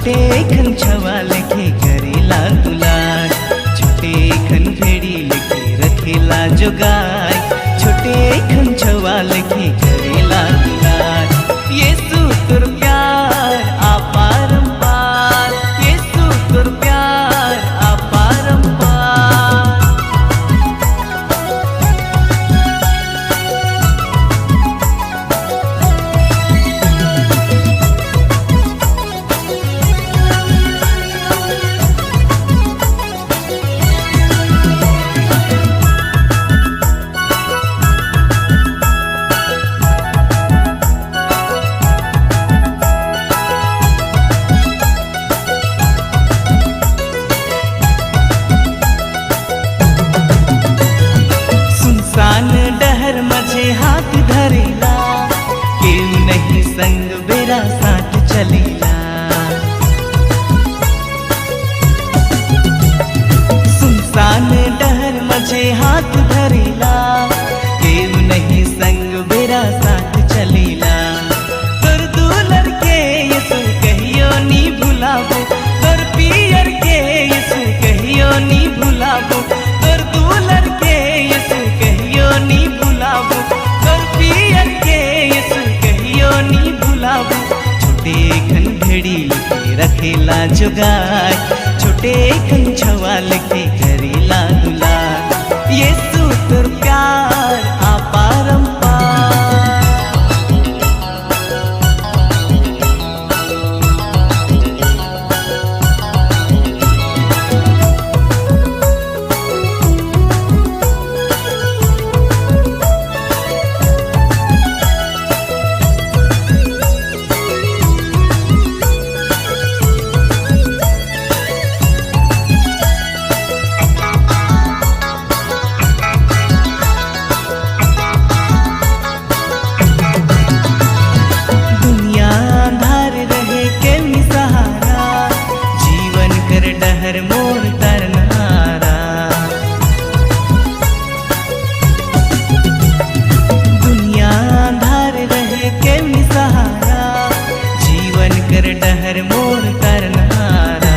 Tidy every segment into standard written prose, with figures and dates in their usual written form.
छोटे खन छवाल के करेला दुलार, छोटे खन भेड़ी लेके रखेला जोगार, छोटे खन छवाल के करेला दुलार। यीशु तोर प्यार अपरंपार, यीशु तोर प्यार अपरंपार। सुनसान डहर मझे हाथ धरेला, केहू नहीं संग बेरा साथ चलेला। सुनसान डहर मझे हाथ धरेला, केहू नहीं संग बेरा साथ चलेला। तोर दूलर के यीशु कहियो नी भुलाबो, तोर पियर के यीशु कहियो नी भुलाबो, तोर दूलर के यीशु कहियो नी भुलाबो, तोर पियर के यीशु कहियो नी भुलाबो। छोटे खन भेड़ी लेके रखेला जोगार, छोटे खन छवाल के करेला दुलार। यीशु तोर प्यार अपरंपार। डहर मोर तरनारा, दुनिया अंधार रहे के सहारा, जीवन कर डहर मोर तरनारा।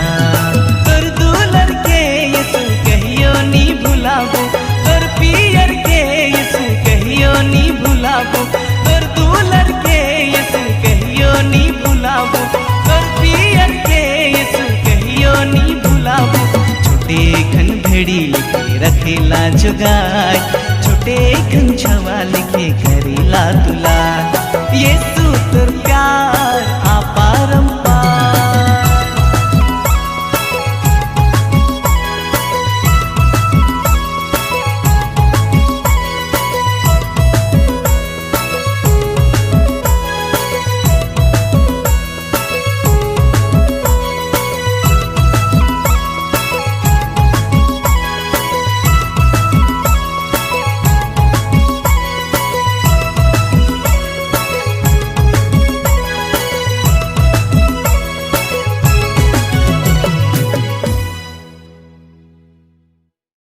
तोर दूलर के यीशु कहियो नी भुलाबो, तोर पियर के यीशु कहियो नी भुलाबो, तोर दूलर के यीशु कहियो नी भुलाबो, तोर पियर के यीशु कहियो नी भुलाबो। छोटे खन भेड़ी लेके रखेला जोगार, छोटे खन छवाल के करेला दुलार।